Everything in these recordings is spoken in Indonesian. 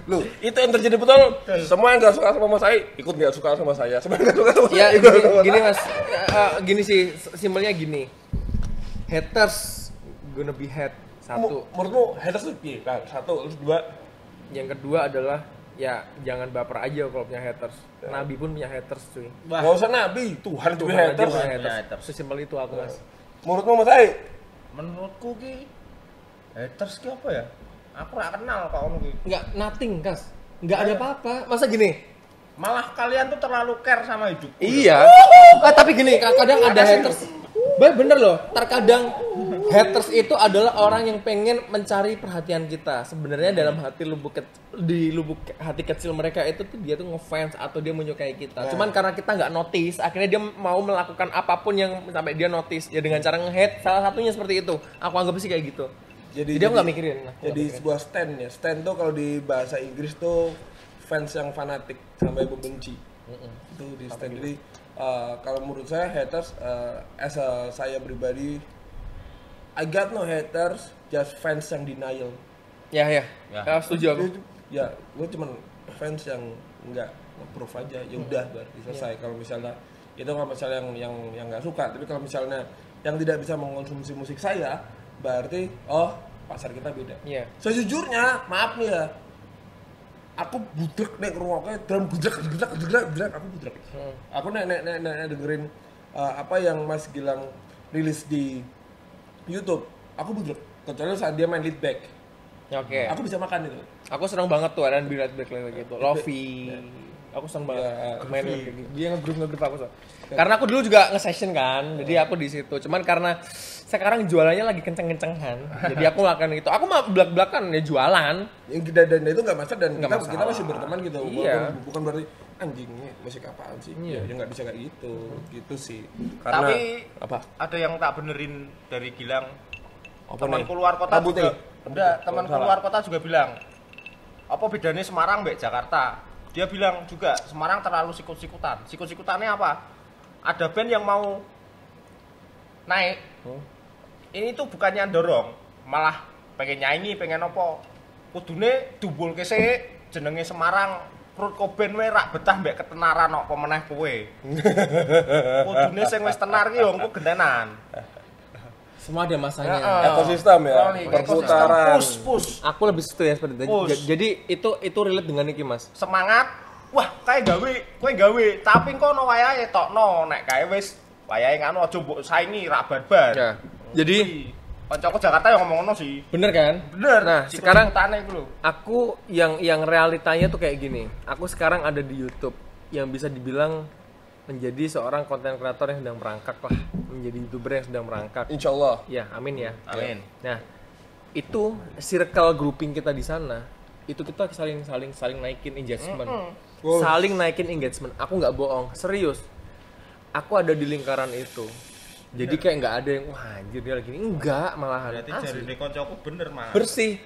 Lu, itu yang terjadi betul. Semua yang gak suka sama Mas Ai, ikut gak suka sama saya. Semua yang gak suka sama Ya saya. gini Mas, gini sih simpelnya gini. Haters gonna be hate. Satu. Menurutmu haters tuh piye? Kan, satu, terus dua. Yang kedua adalah ya jangan baper aja kalau punya haters. Nabi pun punya haters cuy. Gak usah nabi, Tuhan juga Tuhan aja haters. punya Punya haters. haters. Sesimpel itu aku Mas. Menurutmu Mas Ai? Menurutku ki haters ki apa ya? Aku gak kenal kok ngono ki. Enggak nothing Kas. Enggak ada apa-apa. Masa gini? Malah kalian tuh terlalu care sama hidupku. Iya. Tapi gini, kadang ada haters. Bener loh, terkadang haters itu adalah orang yang pengen mencari perhatian kita. Sebenarnya dalam hati di lubuk hati kecil mereka itu tuh dia tuh ngefans atau dia menyukai kita. Cuman karena kita nggak notice, akhirnya dia mau melakukan apapun yang sampai dia notice. Ya dengan cara nge-hate, salah satunya seperti itu. Aku anggap sih kayak gitu. Jadi aku nggak mikirin. Jadi sebuah stand ya. Stand tuh kalau di bahasa Inggris tuh fans yang fanatik sampai membenci. Itu di stand. Jadi kalau menurut saya haters saya pribadi I got no haters, just fans yang denial. Ya. Setuju aku. Ya, gue cuman fans yang nggak approve aja. Ya udah berarti selesai. Kalau misalnya itu kalau misalnya yang nggak suka, tapi kalau misalnya yang tidak bisa mengkonsumsi musik saya, berarti pasar kita beda. Iya. Sejujurnya, maaf nih ya, aku budek nek ngrungokne drum gudrak aku budek. Aku nek dengerin apa yang Mas Gilang rilis di YouTube, aku budek. Kecuali saat dia main lead back. Oke. Aku bisa makan itu. Aku seneng banget tuh ada Beat Back gitu. Lofi. Aku seneng banget main kayak gitu. Dia nge-groove aku so. Karena aku dulu juga nge-session kan. Jadi aku di situ. Cuman karena sekarang jualannya lagi kenceng-kencengan. Jadi aku makan itu. Aku mah belak-belakan ya jualan. Yang dan itu nggak masalah dan Nggak kita masalah. masih berteman gitu. Iya. Bukan berarti anjing ini musik apaan sih? Iya. Ya nggak bisa kayak gitu. Gitu sih. Tapi apa? ada yang tak benerin dari Gilang. Apa Teman nih? keluar kota Rambut juga. nih? Enggak, teman Salah. keluar kota juga bilang. Apa bedanya Semarang mbek Jakarta? Dia bilang juga Semarang terlalu sikut-sikutan. Sikut-sikutannya apa? Ada band yang mau naik. Ini tuh bukannya dorong, malah pengen nyanyi, pengen apa? Kudune dumbulke sik jenenge Semarang. Kurt Cobain wae rak betah mbek ketenaran kok pemeneh kowe. Kudune sing wis tenar ki yo engko gentenan. Semua ada masanya. Ekosistem ya, perputaran. Push. Aku lebih setuju ya seperti itu. Push. Jadi itu relate dengan iki Mas. Semangat. Wah, kae gawe, kowe gawe, tapi kono wayahe tokno nek kae wis wayahe ngono aja mbok saingi rak barbar. Ya. Jadi kancaku Jakarta yang ngomong ngono sih. bener kan? Bener. Nah, sekarang tane iku lho. aku yang realitanya tuh kayak gini. Aku sekarang ada di YouTube yang bisa dibilang menjadi seorang konten kreator yang sedang merangkak lah, menjadi YouTuber yang sedang merangkak. Insya Allah. Ya, amin ya. Amin. Nah, itu circle grouping kita di sana, itu kita saling naikin engagement. Saling naikin engagement. Aku nggak bohong, serius. Aku ada di lingkaran itu. Jadi kayak nggak ada yang wah anjir dia lagi enggak malahan. Berarti Asli. jarine kancaku bener, Mas. Bersih.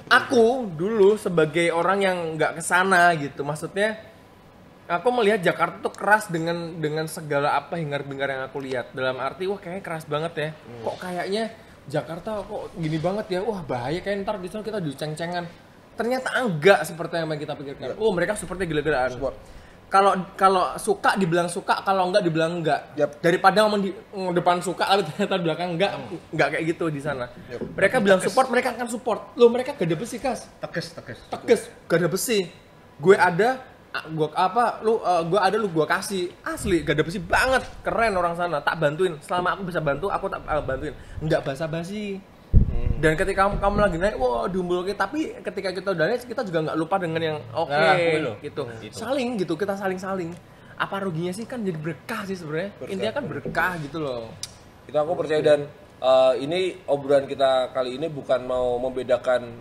Aku dulu sebagai orang yang nggak kesana gitu, maksudnya aku melihat Jakarta tuh keras dengan segala apa hingar-bingar yang aku lihat. Dalam arti wah kayaknya keras banget ya. Kok kayaknya Jakarta kok gini banget ya. Wah bahaya kayak ntar di sana kita diceng-cengan. Ternyata enggak seperti yang kita pikirkan. Oh mereka seperti gila-gilaan. Kalau suka dibilang suka, kalau enggak dibilang enggak. Daripada ngomong di depan suka tapi ternyata di belakang enggak kayak gitu di sana. Mereka bilang support, mereka akan support. Loh mereka gak ada besi Kas. Teges. Tegas, gak ada besi. Gue ada lu gua kasih. Asli gak ada besi banget. Keren orang sana, tak bantuin. Selama aku bisa bantu, aku tak bantuin. Enggak basa-basi. Dan ketika kamu lagi naik, wah diumbulke. Tapi ketika kita udah naik, kita juga nggak lupa dengan yang oke gitu. Saling gitu, kita saling. Apa ruginya sih kan jadi berkah sih sebenarnya. Intinya kan berkah gitu loh. Itu aku percaya dan ini obrolan kita kali ini bukan mau membedakan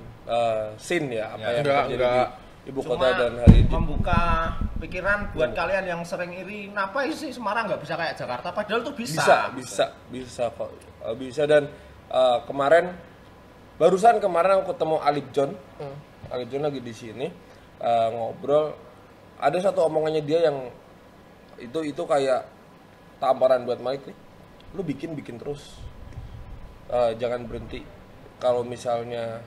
scene ya apa yang terjadi di ibu kota dan hari ini. Membuka pikiran buat kalian yang sering iri, kenapa sih Semarang nggak bisa kayak Jakarta? Padahal tuh bisa kok. Bisa dan barusan kemarin aku ketemu Alip John. Alip John lagi di sini ngobrol. Ada satu omongannya dia yang itu kayak tamparan buat Mike nih. Lu bikin terus. Jangan berhenti. Kalau misalnya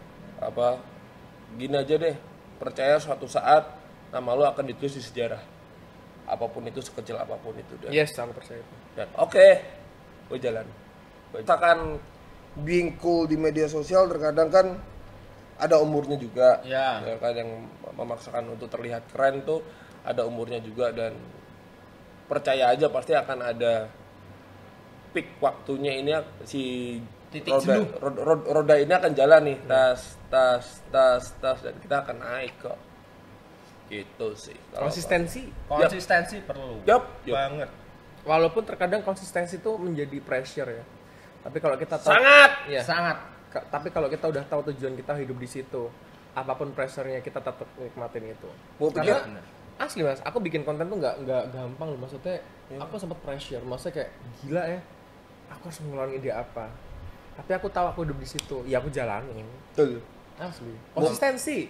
gini aja deh. percaya suatu saat nama lu akan ditulis di sejarah. Apapun itu, sekecil apapun itu. Yes, aku percaya itu. Dan oke, gue jalan. Misalkan being cool di media sosial terkadang kan ada umurnya juga. Ya. Ya kan yang memaksakan untuk terlihat keren tuh ada umurnya juga, dan percaya aja pasti akan ada peak waktunya ini si Titik jenuh. roda ini akan jalan nih, tas dan kita akan naik kok. Gitu sih. Kalau Konsistensi perlu. Yup. Banget. walaupun terkadang konsistensi itu menjadi pressure ya. Tapi kalau kita tahu ya, Sangat. tapi kalau kita udah tahu tujuan kita hidup di situ, apapun pressure-nya kita tetap nikmatin itu. Gua pikir Karena asli Mas, aku bikin konten tuh nggak gampang loh. Maksudnya aku sempat pressure, maksudnya kayak gila ya, aku harus ngeluarin ide apa. Tapi aku tahu aku hidup di situ, ya aku jalanin. betul. Asli. Konsistensi.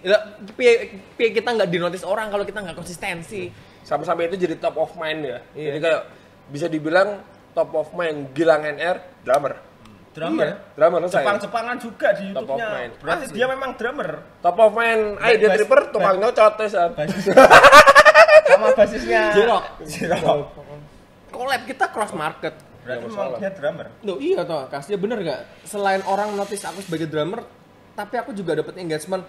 Piye kita nggak dinotis orang kalau kita nggak konsistensi. Sampai-sampai itu jadi top of mind ya. Iya. Jadi kayak bisa dibilang top of mind Gilang NR drummer. Drummer. Iya. Drummer selesai. Jepang-Jepangan juga di Top of YouTube-nya. mind. Berarti Asli. dia memang drummer. Top of mind Idea Bass- Tripper tukang nyocot tesan. Sama basisnya Jirok. Collab Kita cross market. Berarti Nggak memang masalah. dia drummer. Loh iya toh, kasih bener gak? Selain orang notice aku sebagai drummer, tapi aku juga dapat engagement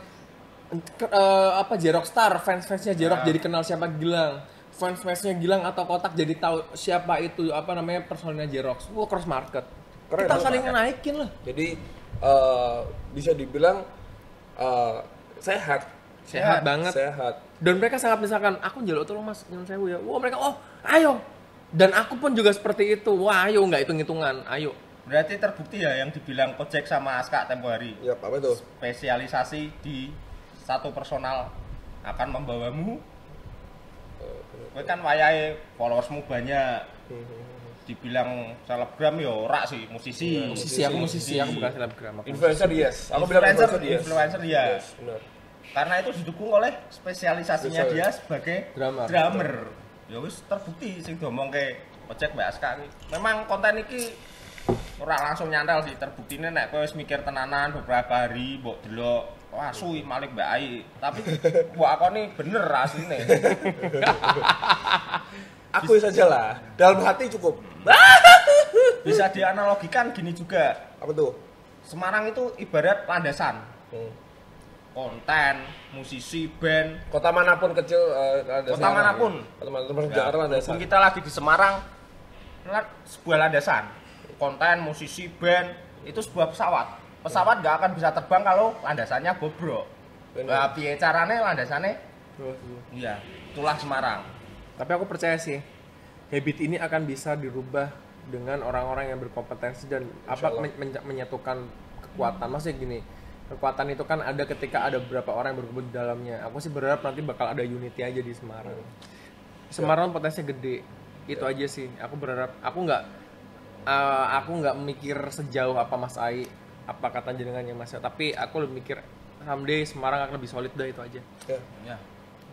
Jerokstar, fans-fansnya Jerok jadi kenal siapa Gilang. Fans-fansnya Gilang atau Kotak jadi tahu siapa itu personilnya Jerox. Wah, cross market. Keren, Kita cross saling market. naikin lah. Jadi bisa dibilang sehat. Sehat banget. Sehat. Dan mereka sangat misalkan, aku njaluk tolong Mas, nyuwun sewu ya. Wah, mereka ayo. Dan aku pun juga seperti itu. Wah, ayo nggak hitung-hitungan. Ayo. Berarti terbukti ya yang dibilang Kojek sama Aska tempo hari. Ya, apa itu? Spesialisasi di satu personal akan membawamu. Kowe kan wayahe followersmu banyak. Dibilang selebgram ya ora sih, musisi. Aku musisi, aku bukan selebgram. Aku Influencer yes. Aku bilang Influencer ya. Yes, benar. Karena itu didukung oleh spesialisasinya dia sebagai drummer. Ya wis terbukti sing diomongke Ojek Mbak Aska iki. Memang konten iki ora langsung nyantel sih, terbuktine nek kowe wis mikir tenanan beberapa hari mbok delok, wah suwi Malik Mbak Ai. Tapi mbok akoni bener asline. Aku saja lah. Dalam hati cukup. Bisa dianalogikan gini juga. Apa tuh? Semarang itu ibarat landasan. Konten, musisi, band, Kota manapun kecil ada kota manapun. Kota manapun Jakarta ada Walaupun kita lagi di Semarang, sebuah landasan. Konten, musisi, band itu sebuah pesawat. Pesawat nggak akan bisa terbang kalau landasannya bobrok. Nah, piye carane landasannya? Iya, itulah Semarang. Tapi aku percaya sih, habit ini akan bisa dirubah dengan orang-orang yang berkompetensi dan menyatukan kekuatan. Maksudnya gini, kekuatan itu kan ada ketika ada beberapa orang yang berkumpul di dalamnya. Aku sih berharap nanti bakal ada unity aja di Semarang. Semarang potensinya gede, itu aja sih. Aku berharap, aku nggak mikir sejauh apa Mas Ai, apa kata jenengannya Mas, tapi aku lebih mikir someday Semarang akan lebih solid, dah itu aja. Ya.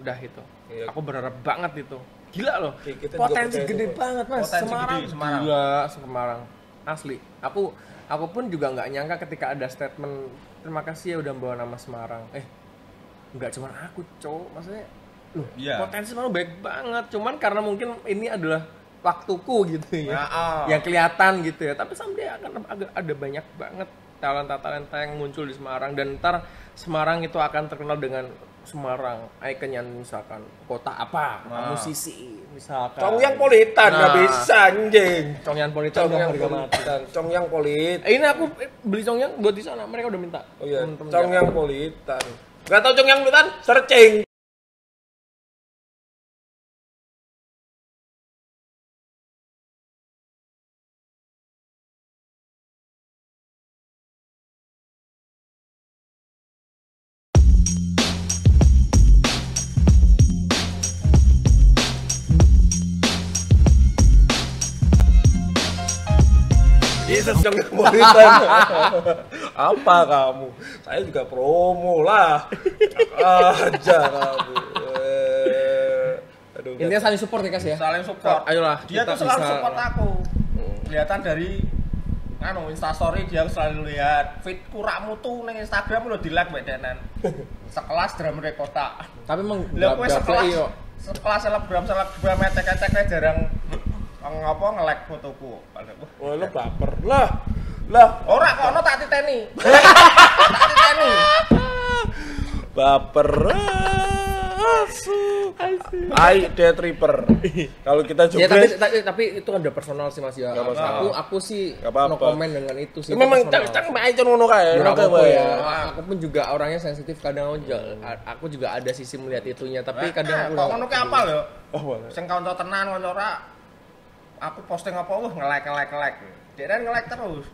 Udah itu. Iya. Aku berharap banget itu. Gila loh. Kita juga Potensi percaya gede itu, Pak. banget Mas. Potensi Semarang. gede, Semarang. Gila, Semarang. Asli. Aku pun juga nggak nyangka ketika ada statement terima kasih ya udah bawa nama Semarang. Nggak cuma aku, cowok. Maksudnya loh, Iya. potensi Semarang baik banget. Cuman karena mungkin ini adalah waktuku gitu ya. Nah, Yang kelihatan gitu ya. Tapi someday akan ada banyak banget talenta-talenta yang muncul di Semarang, dan ntar Semarang itu akan terkenal dengan Semarang, ikonnya misalkan kota apa, musisi misalkan. Congyang Politan nggak Nah. bisa anjing. Congyang Politan udah harga mati. Congyang Polit. Ini aku beli Congyang buat di sana, mereka udah minta. Oh iya, Temen-temen Congyang Jakarta. Politan. Gak tau Congyang Politan? Searching. Yesus Congyang Politan. Apa kamu? Saya juga promo lah. Aja kamu. Aduh. Intinya saling support ya Kas ya. saling support. Ayolah, Dia kita tuh selalu bisa- support aku. Kelihatan dari Anu Instastory dia selalu lihat feed kurakmu tuh neng Instagram lo di like mbak Denan. Sekelas drummer kota. Tapi emang Lah kowe gaplek yo. sekelas selebgram etek-etek jarang ngapa nge-like fotoku. Wah, lo baper. Lah, Ora kono tak titeni. Tak titeni. baper. Ai Death Reaper. Kalau kita Ya jogres tapi itu kan udah personal sih Mas ya. Nggak masalah. Aku sih Nggak apa-apa. no comment dengan itu sih. memang itu personal. cang main ngono kae. Ya, Ngono kae apa wae. ya. Aku pun juga orangnya sensitif kadang aku juga ada sisi melihat itunya tapi kadang kok ngono ki apa lho? Oh, boleh. Sing kanca tenan kanca ora aku posting apa nge-like. Dia kan nge-like terus.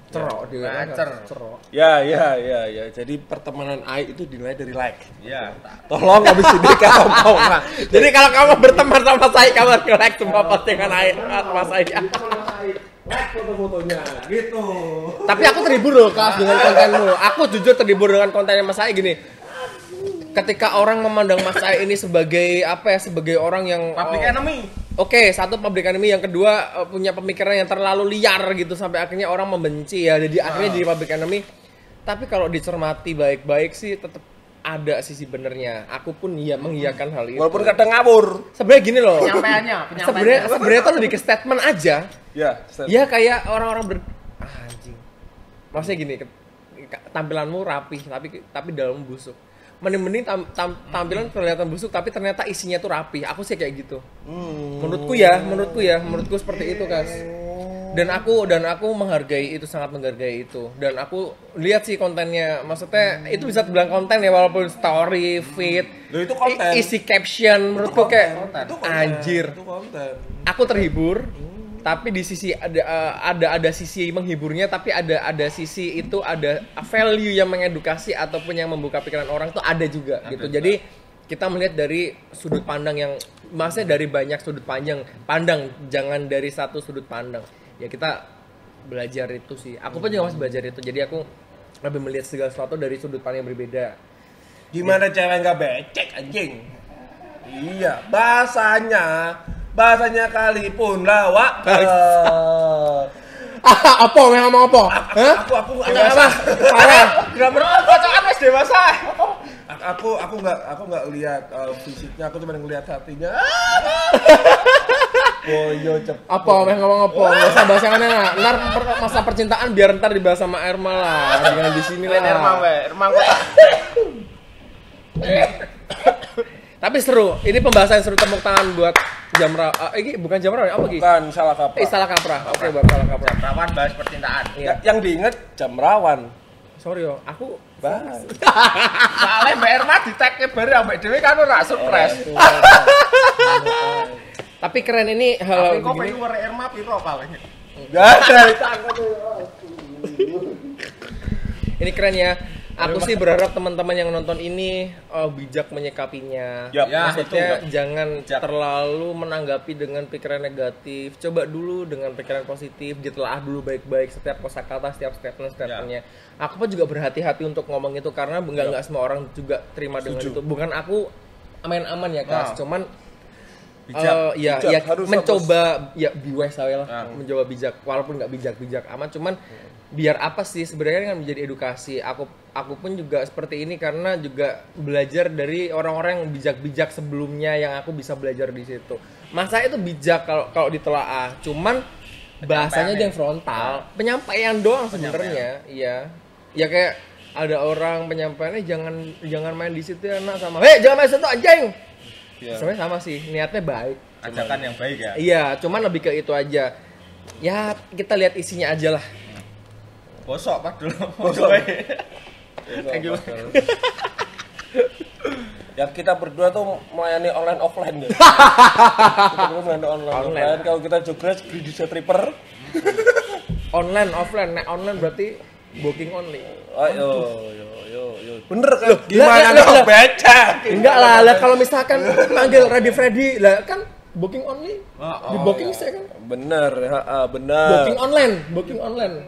cerok dia kan, Ngacer. cerok. Ya. Jadi pertemanan Ai itu dinilai dari like. Iya. Tolong habis ini kamu mau nggak? Jadi kalau kamu berteman sama saya kamu harus like semua postingan Mas Ai. Like foto-fotonya gitu. Tapi aku terhibur loh Kas dengan kontenmu. Aku jujur terhibur dengan kontennya Mas Ai gini. Ketika orang memandang Mas Ai ini sebagai apa ya? Sebagai orang yang Public enemy. Oke, satu public enemy, yang kedua punya pemikiran yang terlalu liar gitu sampai akhirnya orang membenci ya. Jadi akhirnya jadi public enemy. Tapi kalau dicermati baik-baik sih tetap ada sisi benernya. Aku pun ya mengiyakan hal itu. Walaupun kadang ngawur. Sebenarnya gini loh. Penyampaiannya. Sebenarnya tuh lebih ke statement aja. Ya, Ya kayak orang-orang anjing. Maksudnya gini, tampilanmu rapih tapi dalammu busuk. Mending tampilan kelihatan busuk tapi ternyata isinya tuh rapih. Aku sih kayak gitu. Menurutku seperti itu, Kas. Dan aku menghargai itu, sangat menghargai itu. Dan aku lihat sih kontennya, maksudnya itu bisa dibilang konten ya walaupun story, feed, Loh, itu konten. isi caption menurutku kayak Itu konten. anjir. Itu konten. Aku terhibur. Tapi di sisi ada sisi menghiburnya, tapi ada sisi itu ada value yang mengedukasi ataupun yang membuka pikiran orang tuh ada juga gitu. Jadi kita melihat dari sudut pandang yang maksudnya dari banyak sudut pandang, jangan dari satu sudut pandang. Ya kita belajar itu sih. Aku pun juga masih belajar itu. Jadi aku lebih melihat segala sesuatu dari sudut pandang yang berbeda. Gimana cewek nggak becek anjing? Iya, bahasanya kali pun lawak. Apa yang ngomong apa? Hah? Aku nggak dewasa. Grammar bacaan wis dewasa. Aku nggak lihat fisiknya, aku cuma ngelihat hatinya. Boyo cepet. Apa yang ngomong apa? Enggak usah bahas yang aneh. Ntar masa percintaan biar ntar dibahas sama Erma lah. Jangan di sini lah. Ermang kota. Tapi seru. Ini pembahasan seru, tepuk tangan buat Jamra. Ini bukan Jamra, apa Ki? Bukan salah kaprah. Salah kaprah. Oke, buat salah kaprah. Rawan bahas percintaan. Iya. Yang diinget jam rawan. Sorry yo, aku Bahas. Soalnya Mbak Erma di tag ke bareng Mbak Dewi kan ora surprise. Tapi keren ini Tapi hal kok begini. pengen luar Erma piro paling. Gak ada itu angkat tuh. Ini keren ya. Aku sih berharap teman-teman yang nonton ini bijak menyikapinya. Yap. Ya, Maksudnya itu. jangan Bijak. terlalu menanggapi dengan pikiran negatif. Coba dulu dengan pikiran positif, ditelaah dulu baik-baik setiap kosakata, setiap statement-statementnya. Aku pun juga berhati-hati untuk ngomong itu karena nggak semua orang juga terima dengan Setuju. itu. Bukan aku main aman ya, Kas. Cuman Bijak. ya Bijak, harus mencoba ya be wise lah, Ya. mencoba bijak walaupun nggak bijak amat, cuman biar apa sih sebenarnya kan menjadi edukasi. Aku pun juga seperti ini karena juga belajar dari orang-orang yang bijak sebelumnya yang aku bisa belajar di situ. Masa itu bijak kalau ditelaah, cuman bahasanya dia yang frontal, penyampaian doang sebenarnya. Iya. Ya kayak ada orang penyampaiannya jangan main di situ ya nak, sama jangan main di situ anjing. Iya. Sebenarnya sama sih, niatnya baik. Ajakan yang baik ya. Iya, cuman lebih ke itu aja. Ya, kita lihat isinya aja lah. Bosok pas dulu. Bosok. Thank you. Ya kita berdua tuh melayani online offline ya. Kita berdua melayani online offline. Kalau kita jogres di Tripper. Online, offline. Nah, online berarti booking only. Ayo. Bener kan? Loh, Gimana lah, nggak baca? Enggak lah, kalau misalkan panggil Ready Freddy, lah kan booking only. Di booking saya kan. Bener, bener. Booking online.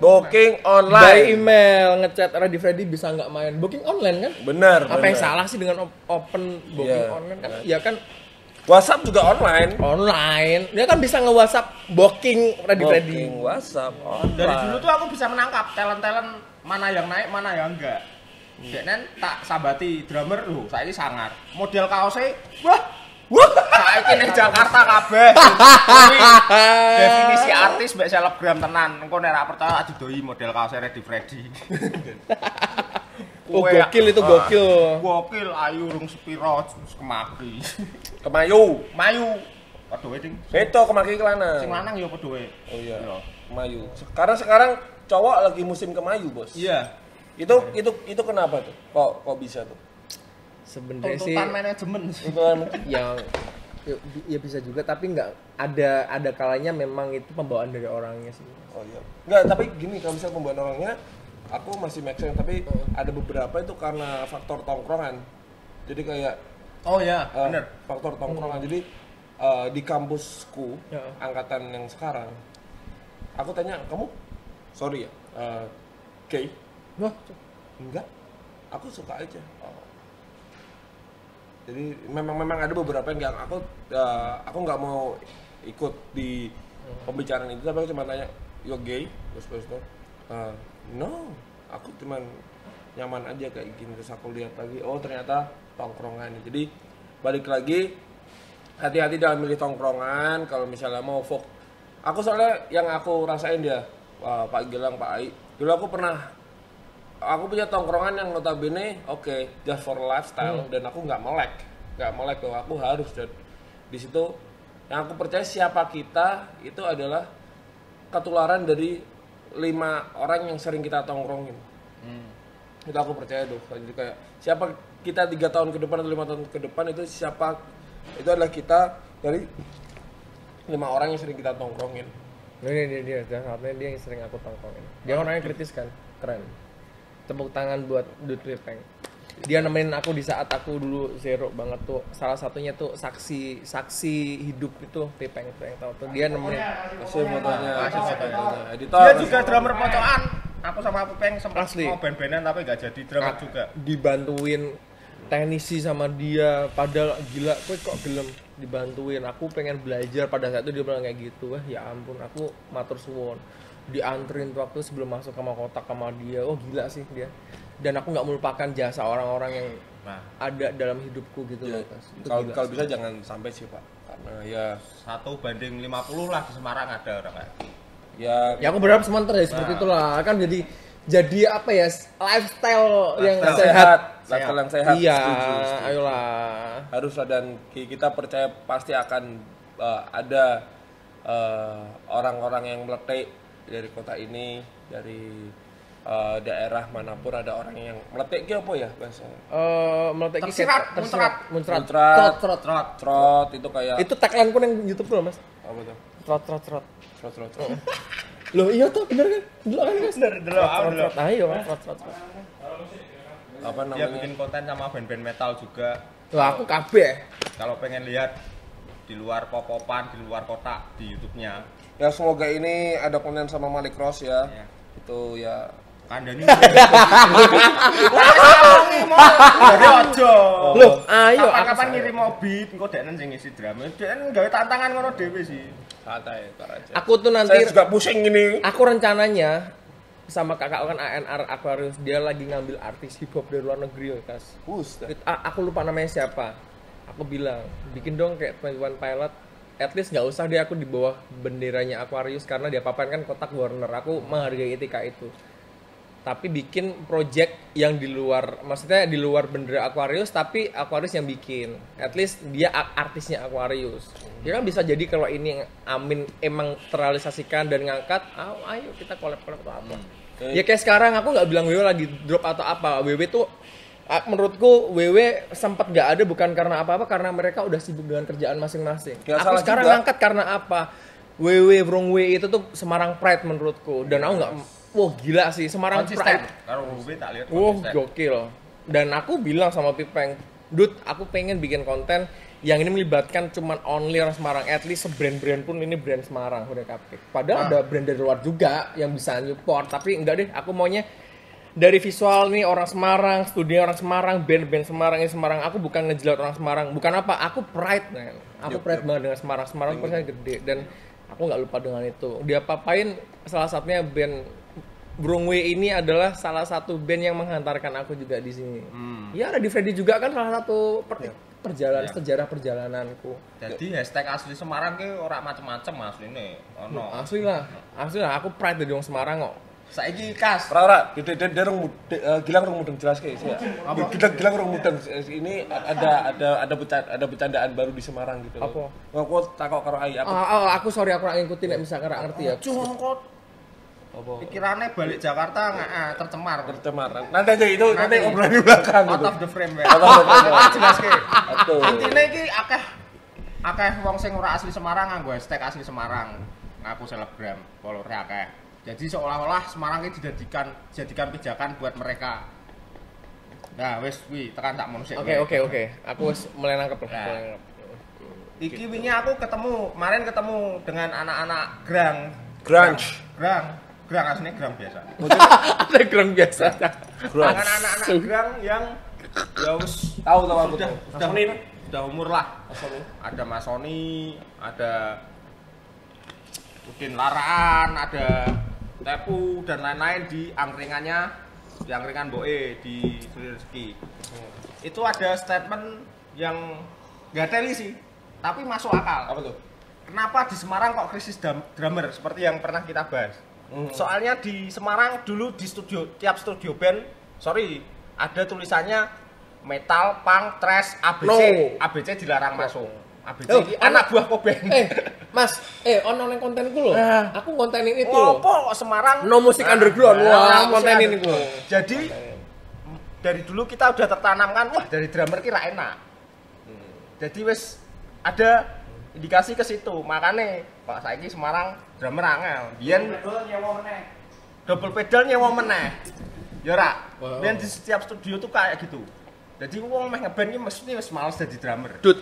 Booking By online. email, ngechat Ready Freddy bisa nggak main. Booking online kan? Bener. Apa yang bener. salah sih dengan open booking Iya. online kan? Ya kan WhatsApp juga online. Dia kan bisa nge-WhatsApp booking ready. Booking WhatsApp online. Dari dulu tuh aku bisa menangkap talent-talent mana yang naik, mana yang enggak. Deknen tak sabati drummer lho, saiki sangar. Model kaosnya, wah, saiki ning Jakarta kabeh. Definisi artis mbek selebgram tenan. Engko nek ra percaya didoi model kaosnya Ready Freddy. Oh, gokil itu gokil. Gokil ayu rung sepiro kemaki. Kemayu. Mayu. Padha wae ding. Beto kemaki ke lanang. Sing lanang ya padha wae. Oh iya. Kemayu. Sekarang cowok lagi musim kemayu, Bos. Iya. Itu kenapa tuh? Kok bisa tuh? Sebenarnya sih Tuntutan manajemen. Itu kan yang ya bisa juga tapi nggak ada kalanya memang itu pembawaan dari orangnya sih. oh iya. Enggak, tapi gini kalau misalnya pembawaan orangnya aku masih make sense, tapi ada beberapa itu karena faktor tongkrongan. Jadi kayak Oh ya, bener. faktor tongkrongan. Jadi di kampusku Ya. angkatan yang sekarang aku tanya, "Kamu sorry ya, gay?" Wah, Enggak. Aku suka aja. Jadi memang ada beberapa yang aku nggak mau ikut di pembicaraan itu, tapi aku cuma tanya, "You gay?" Terus no, aku cuman nyaman aja kayak gini. Terus aku lihat lagi, oh ternyata tongkrongan. Jadi balik lagi, hati-hati dalam milih tongkrongan. Kalau misalnya mau aku soalnya yang aku rasain dia, Pak Gilang, Pak Ai, dulu aku punya tongkrongan yang notabene just for lifestyle, dan aku nggak melek bahwa aku harus. Dan di situ yang aku percaya siapa kita itu adalah ketularan dari 5 orang yang sering kita tongkrongin. Itu aku percaya tuh. Jadi kayak siapa kita 3 tahun ke depan atau 5 tahun ke depan itu itu adalah kita dari 5 orang yang sering kita tongkrongin. ini dia saatnya dia yang sering aku tongkrongin. Dia orangnya kritis kan, keren. Tepuk tangan buat Dut Pipeng. Dia nemenin aku di saat aku dulu zero banget tuh. Salah satunya tuh saksi hidup itu Pipeng tuh yang tahu tuh. Dia nemenin. Kasih fotonya. Editor. Dia juga drummer pocokan. Aku sama Pipeng sempat Asli. mau band-bandan tapi gak jadi drummer juga. Dibantuin teknisi sama dia, padahal gila, kok gelem dibantuin. Aku pengen belajar pada saat itu dia bilang kayak gitu. Wah, ya ampun, aku matur suwun. Dianterin waktu sebelum masuk sama kotak sama dia. Oh gila sih dia. Dan aku nggak melupakan jasa orang-orang yang ada dalam hidupku gitu Ya, loh, Mas. Itu kalau gila bisa jangan sampai sih, Pak. Karena ya 1:50 lah di Semarang ada orang kayak. ya aku berharap sementara ya seperti itulah. Kan jadi apa ya, lifestyle yang sehat. lifestyle yang sehat. Iya, Setuju. ayolah. Haruslah, dan kita percaya pasti akan ada orang-orang yang meletik dari kota ini, dari daerah manapun ada orang yang meletik ki apa ya bahasanya? Meletek Tersirat, muncrat. Trot itu kayak Itu tagline ku yang YouTube loh, Mas. apa tuh? Trot. Trot. Loh, iya tuh, bener kan? Dulu kan, Mas. Dulu. Trot. Ayo, trot. Apa Dia namanya? bikin konten sama band-band metal juga. Wah, aku kabeh. Kalau pengen lihat di luar pop-popan, di luar kota, di YouTube-nya. Ya semoga ini ada konten sama Malik Ross ya. Ya. Itu ya Kandani. Jadi ojo. Loh, ayo. Kapan-kapan ngirim mobil, engko deknen sing ngisi drama. Deknen gawe tantangan ngono dhewe sih. santai aja. Aku tuh nanti, Saya juga pusing ini. aku rencananya sama kakak kan ANR Aquarius, dia lagi ngambil artis hip hop dari luar negeri, Kas. Aku lupa namanya siapa. Aku bilang, bikin dong kayak 21 Pilot. At least nggak usah deh aku di bawah benderanya Aquarius karena dia papan kan kotak Warner. Aku menghargai etika itu. Tapi bikin project yang di luar, maksudnya di luar bendera Aquarius, tapi Aquarius yang bikin. At least dia artisnya Aquarius. Ya kan bisa jadi kalau ini Amin emang terrealisasikan dan ngangkat, ayo kita collab atau apa. Ya kayak sekarang aku nggak bilang WW lagi drop atau apa. WW tuh menurutku WW sempat nggak ada bukan karena apa-apa, karena mereka udah sibuk dengan kerjaan masing-masing. Aku sekarang ngangkat karena apa? WW Wrong Way itu tuh Semarang Pride menurutku, dan aku nggak, wah gila sih Semarang Pride. Kalau WW tak lihat Wah gokil. Dan aku bilang sama Pipeng, Dut, aku pengen bikin konten yang ini melibatkan cuman only orang Semarang, at least sebrand-brand pun ini brand Semarang udah kabeh. Padahal ada brand dari luar juga yang bisa support, tapi enggak deh, aku maunya dari visual nih orang Semarang, studio orang Semarang, band-band Semarang ini Semarang. Aku bukan ngejilat orang Semarang, bukan apa. Aku pride, man. Aku pride banget dengan Semarang. Semarang persen gede dan aku nggak lupa dengan itu. Dia papain salah satunya band Brongwe ini adalah salah satu band yang menghantarkan aku juga di sini. Ya, Ready Freddy juga kan salah satu perjalanan sejarah perjalananku. Jadi hashtag asli Semarang ki ora macem-macem asline. Ono. Asli lah. Aku pride dari orang Semarang kok. Saiki kas. Ora, dia rung Gilang rung mudeng jelas kayak sih. Gilang rung mudeng ini ada bercandaan baru di Semarang gitu. Apa? Aku takok karo Ai aku. Aku sorry aku ora ngikutin nek misalkan ora ngerti ya. Cungkot. Apa? Pikirannya balik Jakarta tercemar. Nanti aja itu nanti obrolan di belakang Out gitu. of the frame ya. Out of the frame. Jelas ki. Betul. Intine iki akeh wong sing ora asli Semarang nganggo hashtag asli Semarang. Ngaku selebgram, follower akeh. Jadi seolah-olah Semarang ini dijadikan pijakan buat mereka. Nah, wis kuwi tekan tak mono sik. Oke. Aku wis mulai nangkep lah. Nah. Iki wingi aku kemarin ketemu dengan anak-anak Grunge aslinya Grang biasa. Ada Grang biasa. Dengan anak-anak Grang yang ya wis Tahu aku tuh. udah umur lah. Ada Mas Sony, ada Udin Laraan, ada Tepu dan lain-lain di angkringan Boe di Sri Rezeki. Itu ada statement yang nggak teli sih, tapi masuk akal. Apa tuh? Kenapa di Semarang kok krisis drummer seperti yang pernah kita bahas? Soalnya di Semarang dulu di tiap studio band, ada tulisannya metal, punk, thrash, ABC. No. ABC dilarang masuk. ABC Oh, ini anak buah Koben. Mas, ono nang kontenku lho. Aku kontenin itu Ngopo lho. kok Semarang? No musik underground. Wah, musik kontenin itu. underground. Jadi dari dulu kita udah tertanamkan, wah dari drummer kira enak. Jadi wis ada indikasi ke situ. Makanya Pak saiki Semarang drummer angel. Biyen double pedal nyewa meneh. Ya ora. Biyen di setiap studio tuh kayak gitu. Jadi wong meh ngeband iki mesti wis males dadi drummer. Dut,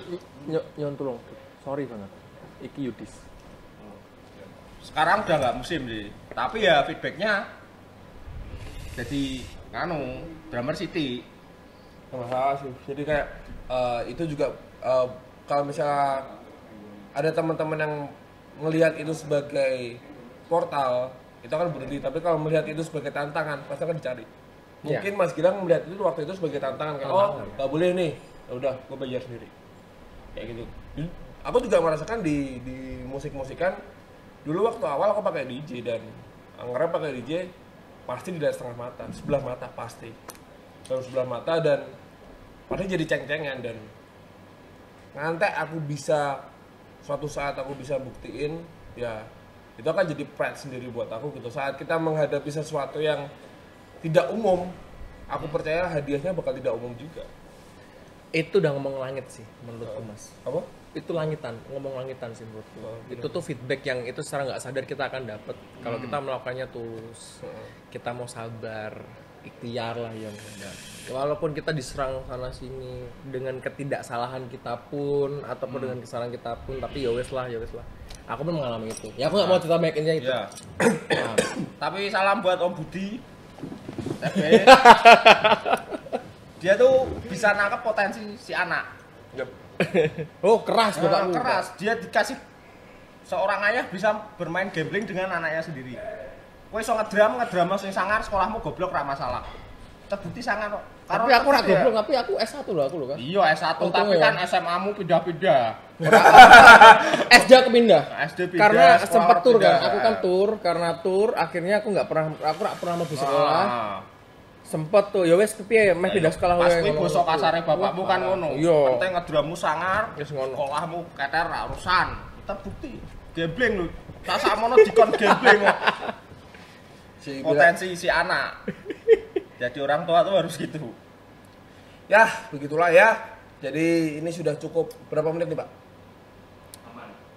nyon tolong. Sorry banget. Iki Yudis. Sekarang udah nggak musim sih. Tapi ya feedbacknya jadi drummer city. Nggak masalah sih. Jadi kayak itu juga kalau misalnya ada teman-teman yang melihat itu sebagai portal, itu akan berhenti. Tapi kalau melihat itu sebagai tantangan, pasti akan dicari. Mungkin Mas Gilang melihat itu waktu itu sebagai tantangan kayak nggak boleh nih, ya udah gue bayar sendiri kayak gitu. Aku juga merasakan di musik-musikan dulu waktu awal aku pakai DJ dan ngerap pakai DJ pasti dilihat sebelah mata pasti sebelah mata dan pasti jadi ceng-cengan dan nanti aku bisa suatu saat aku bisa buktiin ya itu akan jadi pride sendiri buat aku gitu. Saat kita menghadapi sesuatu yang tidak umum, aku percaya hadiahnya bakal tidak umum juga. Itu udah ngomong langit sih menurutku, Mas. Apa? Itu ngomong langitan sih menurutku. Itu tuh feedback yang itu secara nggak sadar kita akan dapat kalau kita melakukannya tulus. Kita mau sabar, ikhtiar lah ya. Walaupun kita diserang sana sini dengan ketidaksalahan kita pun ataupun dengan kesalahan kita pun, tapi ya wes lah. Aku pun mengalami itu. Ya aku nggak mau cerita banyak itu. Ya. Tapi salam buat Om Budi. Dia tuh bisa nangkep potensi si anak. Oh keras bapakmu. Keras. Dia dikasih seorang ayah bisa bermain gambling dengan anaknya sendiri. Kowe iso ngedram sing sangar, sekolahmu goblok ra masalah. Terbukti sangar kok. Tapi aku ora goblok, tapi aku S1 loh aku kan. Iya S1 tapi ya. kan SMA-mu pindah-pindah. SD aku pindah. SD pindah. Karena sekolah sempet tur kan, pindah. aku kan tur, karena tur akhirnya aku nggak pernah mau sekolah. Sempet tuh, ya wes piye meh pindah sekolah Pas wae kuwi basa kasare bapakmu kan ngono. Iya. Penting ngedrammu sangar, Wis ngono. sekolahmu keter ra urusan. Terbukti gambling lho. Tak sakmono dikon gambling kok. Potensi si anak. Jadi orang tua tuh harus gitu. Ya, begitulah ya. Jadi ini sudah cukup berapa menit nih, Pak?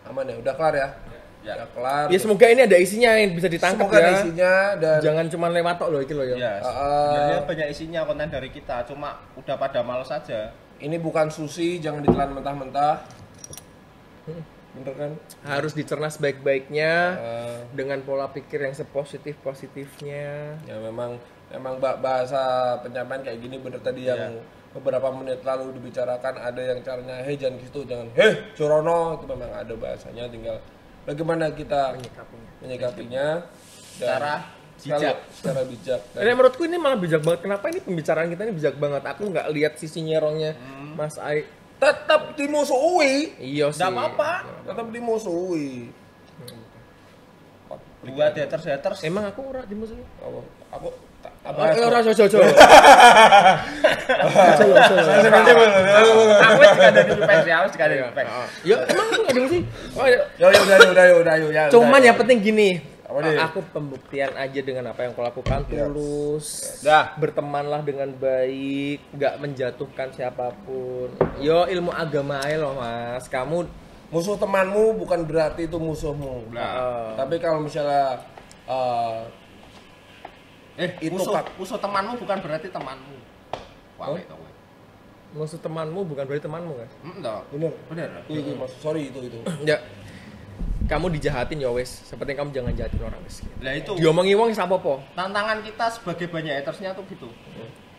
Aman ya, udah kelar ya? Ya. Udah kelar. Ya semoga ini ada isinya yang bisa ditangkap Semoga ya. ada isinya dan Jangan cuma lewat tok loh iki loh ya. Ya, sebenarnya banyak isinya konten dari kita, cuma udah pada males saja. ini bukan sushi, jangan ditelan mentah-mentah. Bener kan? Harus dicerna sebaik-baiknya dengan pola pikir yang sepositif-positifnya. Ya memang emang bahasa penyampaian kayak gini bener tadi yang beberapa menit lalu dibicarakan, ada yang caranya jangan gitu, jangan Surono, itu memang ada bahasanya, tinggal bagaimana kita menyikapinya secara bijak. Dan menurutku ini malah bijak banget. Kenapa ini pembicaraan kita ini bijak banget? Aku nggak lihat sisi nyerongnya Mas Ai. Tetap dimusuhi. Iya sih. Nggak apa-apa. Tetap dimusuhi. Buat haters. Emang aku ora dimusuhi? Aku Ora jojo. Aku juga ada di PES ya, aku juga ada di PES. Ya emang aku nggak dimusuhi. Oh, ya. Udah. Cuman yang penting gini, Apa nih? aku pembuktian aja dengan apa yang kau lakukan, tulus, Dah. bertemanlah dengan baik, nggak menjatuhkan siapapun. Yo ilmu agama aja loh Mas, kamu Musuh temanmu bukan berarti itu musuhmu. Tapi kalau misalnya itu musuh temanmu bukan berarti temanmu. Wah, itu. musuh temanmu bukan berarti temanmu kan? Enggak. bener. Itu maksud sorry itu. Ya, kamu dijahatin ya wes, seperti kamu jangan jahatin orang wes. Lah itu. Diomongi wong apa po? Tantangan kita sebagai banyak hatersnya tuh gitu.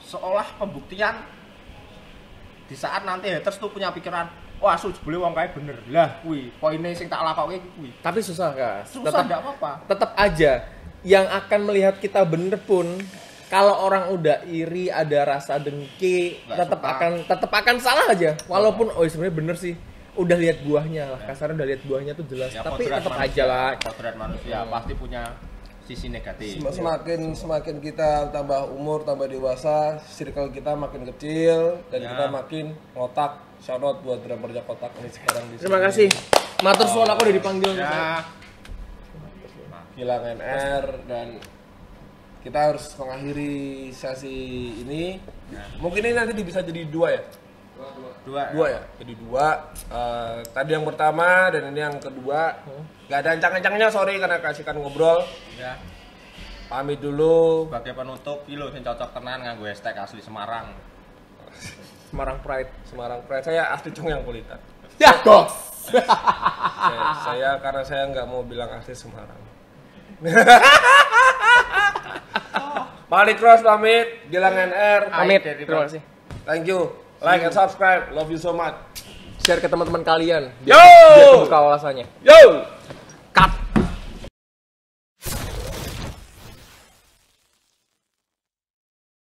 Seolah pembuktian di saat nanti haters tuh punya pikiran, wah jebule wong kae bener. Lah kuwi poine sing tak lakoke kuwi. Tapi susah Kak. Susah enggak apa-apa. Tetap aja yang akan melihat kita bener pun kalau orang udah iri, ada rasa dengki, tetap akan salah aja. Walaupun sebenarnya bener sih. Udah lihat buahnya lah, kasarnya udah lihat buahnya tuh jelas. Ya, tapi tetap aja lah. Kodrat manusia pasti punya sisi negatif. Semakin kita tambah umur, tambah dewasa, circle kita makin kecil dan kita makin ngotak. Shout out buat drummer kotak ini sekarang di sini. Terima kasih. Matur suwun aku udah dipanggil. Ya. Gilang NR, dan kita harus mengakhiri sesi ini. Mungkin ini nanti bisa jadi dua ya? Dua ya? Jadi dua. Tadi yang pertama dan ini yang kedua. Gak ada ancang-ancangnya, sorry karena kasihkan ngobrol. Ya. Pamit dulu. Sebagai penutup, iki lho sing cocok tenan nganggo hashtag asli Semarang. Semarang Pride. Saya asli Congyang Kulita. Ya kok. Saya karena saya nggak mau bilang asli Semarang. Balik terus pamit. Gilang NR. Pamit. Terima kasih. Thank you. Like and subscribe. Love you so much. Share ke teman-teman kalian. Yo! Biar terbuka wawasannya. Yo!